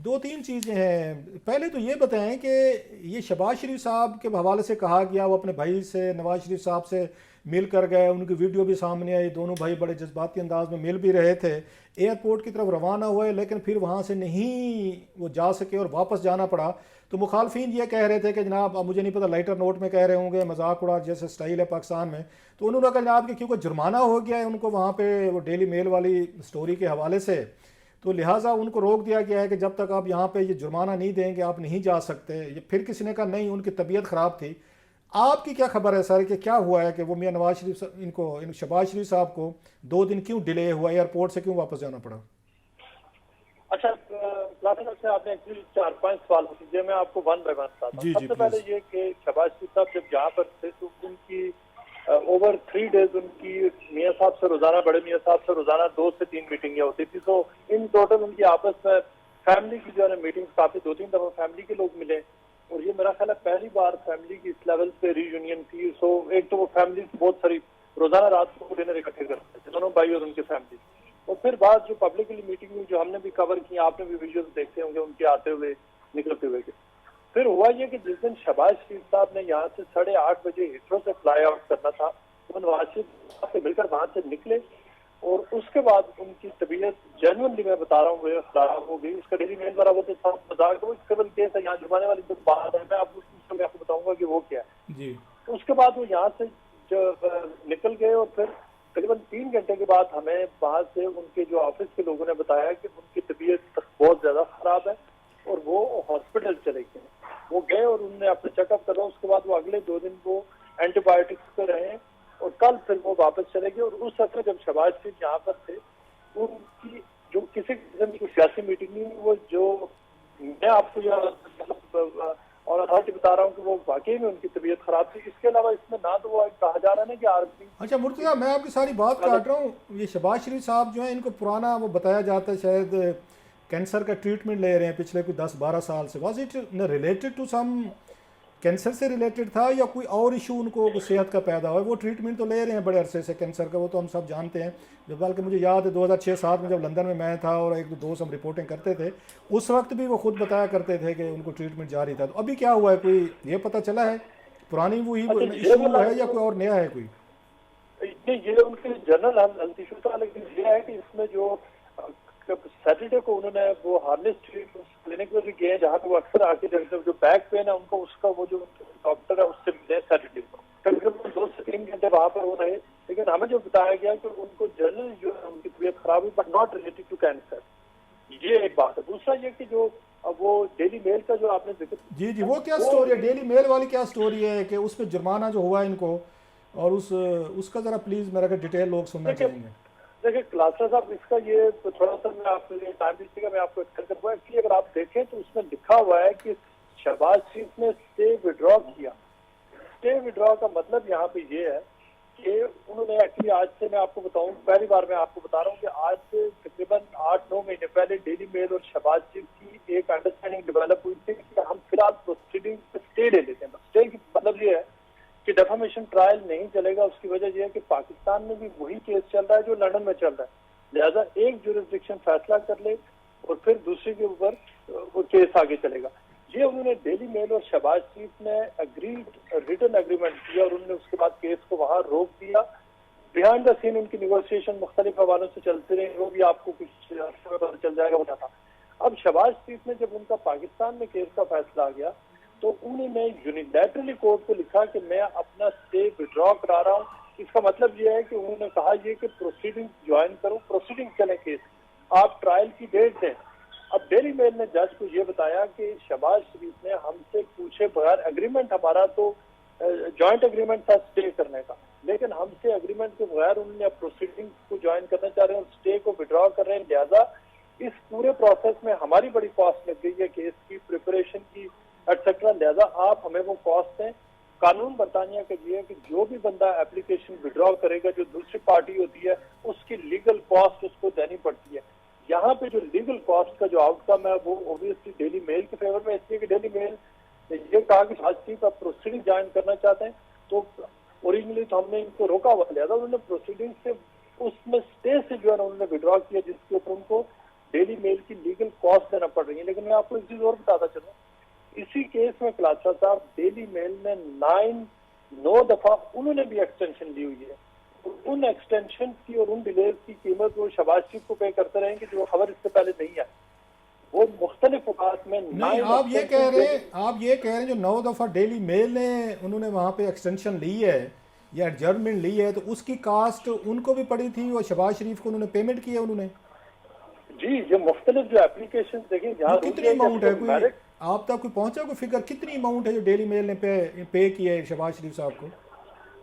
दो तीन चीज़ें हैं। पहले तो ये बताएं कि ये शहबाज शरीफ साहब के हवाले से कहा गया वो अपने भाई से, नवाज शरीफ साहब से मिल कर गए, उनकी वीडियो भी सामने आई, दोनों भाई बड़े जज्बाती अंदाज में मिल भी रहे थे, एयरपोर्ट की तरफ रवाना हुए, लेकिन फिर वहाँ से नहीं वो जा सके और वापस जाना पड़ा। तो मुखालफिन ये कह रहे थे कि जनाब, अब मुझे नहीं पता लाइटर नोट में कह रहे होंगे, मजाक उड़ा जैसे स्टाइल है पाकिस्तान में, तो उन्होंने कहा जनाब कि क्योंकि जुर्माना हो गया है उनको वहाँ पे वो डेली मेल वाली स्टोरी के हवाले से, तो लिहाजा उनको रोक दिया गया है कि जब तक आप यहाँ पे ये जुर्माना नहीं देंगे आप नहीं जा सकते। ये फिर किसी ने कहा नहीं, उनकी तबीयत ख़राब थी। आपकी क्या खबर है सर कि क्या हुआ है कि वो मियाँ नवाज शरीफ इन शहबाज शरीफ साहब को 2 दिन क्यों डिले हुआ, एयरपोर्ट से क्यों वापस जाना पड़ा? अच्छा, क्लास से आपने एक्चुअली 4-5 सवाल पूछे, मैं आपको वन बाय वन बताता हूँ। जी जी सबसे पहले प्लीज़। ये कि शहबाज शरीफ साहब जब यहाँ पर थे तो उनकी ओवर 3 डेज उनकी मियाँ साहब से रोजाना, बड़े मियाँ साहब से रोजाना 2 से 3 मीटिंगें होती थी। तो इन टोटल उनकी आपस में फैमिली की जो है मीटिंग काफी 2-3 दफा फैमिली के लोग मिले, और ये मेरा ख्याल है पहली बार फैमिली की इस लेवल पे रीयूनियन थी। सो एक तो वो फैमिली बहुत सारी रोजाना रात को डिनर इकट्ठे करते थे दोनों भाई और उनकी फैमिली, और फिर बाद जो पब्लिकली मीटिंग हुई जो हमने भी कवर की, आपने भी वीडियोस देखते होंगे उनके आते हुए निकलते हुए के। फिर हुआ ये कि जिस दिन शहबाज शरीफ साहब ने यहाँ से 8:30 बजे हिथ्रो से फ्लाई आउट करना था, वो नवाज शरीफ साहब से मिलकर वहां से निकले, और उसके बाद उनकी तबीयत जेन्युइनली मैं बता रहा हूँ वो खराब हो गई। उसका डेली मेल वाला वो तो सब मजाक, वो सिविल केस है, यहाँ जुर्माने वाली जो बात है मैं आपको बताऊंगा कि वो क्या है। जी तो उसके बाद वो यहाँ से जो निकल गए, और फिर करीबन 3 घंटे के बाद हमें वहां से उनके जो ऑफिस के लोगों ने बताया कि उनकी तबीयत बहुत ज्यादा खराब है और वो हॉस्पिटल चले गए। वो गए और उन्होंने अपना चेकअप करा, उसके बाद वो अगले 2 दिन वो एंटीबायोटिक्स पे रहे, और कल फिर वो वापस चले गए। और उस वक्त जब शहबाज शरीफ यहाँ पर थे, उनकी जो किसी किस्म की सियासी मीटिंग नहीं, वो जो मैं आपको मतलब और अथॉरिटी बता रहा हूँ कि वो वाकई में उनकी तबीयत खराब थी। इसके अलावा इसमें ना तो वो कहा जा रहा है ना कि आर्मी। अच्छा मुर्तज़ा, मैं आपकी सारी बात काट रहा हूँ। ये शहबाज शरीफ साहब जो है इनको पुराना वो बताया जाता है शायद कैंसर का ट्रीटमेंट ले रहे हैं पिछले कोई 10-12 साल से। Was it related to some cancer से रिलेटेड था या कोई और इशू उनको कुछ सेहत का पैदा हुआ? वो ट्रीटमेंट तो ले रहे हैं बड़े अरसे से कैंसर का, वो तो हम सब जानते हैं। जब बल्कि मुझे याद है 2006-07 में जब लंदन में मैं था और एक दो दोस्त हम रिपोर्टिंग करते थे, उस वक्त भी वो खुद बताया करते थे कि उनको ट्रीटमेंट जारी था। तो अभी क्या हुआ है, कोई ये पता चला है पुरानी वो ही अच्छा, ये इशू वाला है या कोई और नया है कोई? ये उनके जनरल हेल्थ इशू था, लेकिन ये है कि इसमें जो सैटरडे को उन्होंने वो हार्नेस क्लिनिक में भी गए जहाँ पे वो अक्सर आके जो बैक पेन है उनको, उसका वो जो डॉक्टर है उससे मिले सैटरडे को, तकरीबन 2 से 3 घंटे वहां पर वो रहे। लेकिन हमें जो बताया गया कि उनको जनरल जो है उनकी तबीयत खराब हुई, but not related to cancer. ये एक बात है। दूसरा ये कि जो वो डेली मेल का जो आपने जिक्र, जी जी, वो क्या स्टोरी है, डेली मेल वाली क्या स्टोरी है कि उसमें जुर्माना जो हुआ इनको, और उसका ज़रा प्लीज़ मेरा डिटेल लोग सुनना चाहेंगे। देखिए क्लासा साहब, इसका ये थोड़ा सा मैं आपके लिए टाइम दीजिएगा, मैं आपको एक्सप्लेन करूंगा। एक्चुअली अगर आप देखें तो उसमें लिखा हुआ है कि शहबाज शरीफ ने स्टे विड्रॉ किया। स्टे विड्रॉ का मतलब यहाँ पे ये है कि उन्होंने एक्चुअली, आज से मैं आपको बताऊं, पहली बार मैं आपको बता रहा हूँ कि आज से तकरीबन 8-9 महीने पहले डेली मेल और शहबाज शरीफ की एक अंडरस्टैंडिंग डेवलप हुई थी कि हम फिलहाल प्रोसीडिंग स्टे ले लेते हैं। स्टे की मतलब ये है कि डेफामेशन ट्रायल नहीं चलेगा। उसकी वजह यह है कि पाकिस्तान में भी वही केस चल रहा है जो लंदन में चल रहा है, लिहाजा एक जुरिस्डिक्शन फैसला कर ले और फिर दूसरे के ऊपर वो केस आगे चलेगा। ये उन्होंने डेली मेल और शहबाज शरीफ ने अग्रीड रिटन एग्रीमेंट किया, और उन्होंने उसके बाद केस को वहां रोक दिया। बिहाइंड द सीन उनकी निगोशिएशन मुख्तलिफ हवालों से चलते रहे, वो भी आपको कुछ पता चल जाएगा बता था। अब शहबाज शरीफ ने जब उनका पाकिस्तान में केस का फैसला आ गया तो उन्होंने यूनिलैटरली कोर्ट को लिखा कि मैं अपना स्टे विड्रॉ करा रहा हूँ। इसका मतलब यह है कि उन्होंने कहा ये कि प्रोसीडिंग ज्वाइन करो, प्रोसीडिंग चले केस, आप ट्रायल की डेट दें। अब डेली मेल ने जज को ये बताया कि शहबाज शरीफ ने हमसे पूछे बगैर, एग्रीमेंट हमारा तो जॉइंट एग्रीमेंट था स्टे करने का, लेकिन हमसे एग्रीमेंट के बगैर उन्होंने प्रोसीडिंग को ज्वाइन करना चाह रहे हैं और स्टे को विड्रॉ कर रहे हैं। लिहाजा इस पूरे प्रोसेस में हमारी बड़ी कॉस्ट लग गई है, केस की प्रिपरेशन की एटसेट्रा, लिहाजा आप हमें वो कॉस्ट दें। कानून बरतानिया का ये है कि जो भी बंदा एप्लीकेशन विड्रॉ करेगा, जो दूसरी पार्टी होती है उसकी लीगल कॉस्ट उसको देनी पड़ती है। यहाँ पे जो लीगल कॉस्ट का जो आउटकम है वो ओबियसली डेली मेल के फेवर में, इसलिए कि डेली मेल ये कहा कि आज आप प्रोसीडिंग ज्वाइन करना चाहते हैं, तो ओरिजिनली तो हमने इनको रोका हुआ, लिहाजा उन्होंने प्रोसीडिंग से उसमें स्टे से जो है ना उन्होंने विड्रॉ किया, जिसके ऊपर उनको डेली मेल की लीगल कॉस्ट देना पड़ रही है। लेकिन मैं आपको एक चीज और बताता चलूं, इसी केस में कलाचा साहब डेली मेल ने 9 दफा उन्होंने भी एक्सटेंशन ली हुई है। तो उन एक्सटेंशन की और उन डिलेज की कीमत वो शहबाज शरीफ को पे करते रहेंगे जो खबर इससे पहले नहीं आई। वो मुख्तलिफ औकात में नहीं, आप ये कह रहे हैं जो 9 दफ़ा डेली मेल ने उन्होंने वहाँ पे एक्सटेंशन ली है या एडजर्नमेंट ली है, तो उसकी कास्ट उनको भी पड़ी थी और शहबाज शरीफ को उन्होंने पेमेंट की है उन्होंने? जी, ये मुख्तलिफ जो एप्लीकेशन देखें वो कितनी अमाउंट है, कोई आप तक कोई पहुंचा कोई फिगर, कितनी अमाउंट है जो डेली मेल ने पे की है शहबाज शरीफ साहब को?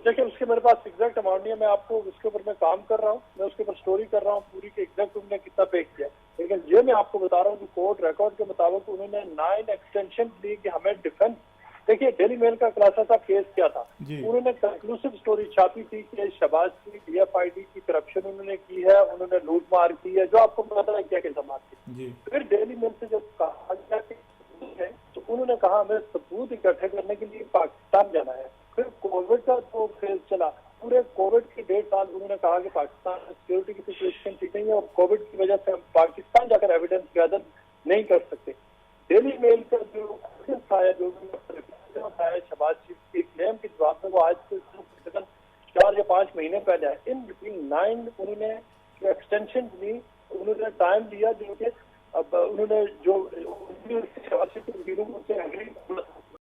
देखिए, उसके मेरे पास एग्जैक्ट अमाउंट नहीं है, मैं आपको उसके ऊपर मैं काम कर रहा हूँ, मैं उसके ऊपर स्टोरी कर रहा हूँ पूरी के एग्जैक्ट उन्होंने कितना पे किया। लेकिन ये मैं आपको बता रहा हूँ कि कोर्ट रिकॉर्ड के मुताबिक उन्होंने 9 एक्सटेंशन दी कि हमें डिफेंस। देखिए, डेली मेल का खुलासा था, केस क्या था, उन्होंने कंक्लूसिव स्टोरी छापी थी कि शहबाज की DFID की करप्शन उन्होंने की है, उन्होंने लूट मार की है, जो आपको पता है क्या इल्जाम थे। फिर डेली मेल से जब कहा गया कि तो उन्होंने कहा हमें सबूत इकट्ठे करने के लिए पाकिस्तान जाना है। फिर कोविड का तो फेज चला, पूरे कोविड के 1.5 साल उन्होंने कहा कि पाकिस्तान में सिक्योरिटी की सिचुएशन ठीक नहीं है और कोविड की वजह से हम पाकिस्तान जाकर एविडेंस गैदर नहीं कर सकते। डेली मेल का जो एविडेंस आया, जो आया शहबाज शरीफ के क्लेम के जवाब में, वो आज से 4 या 5 महीने पहले आए। इन बिटवीन 9 उन्होंने जो एक्सटेंशन ली, उन्होंने टाइम लिया, जो कि अब उन्होंने जो शहबाज शरीफ के वकीलों से एग्री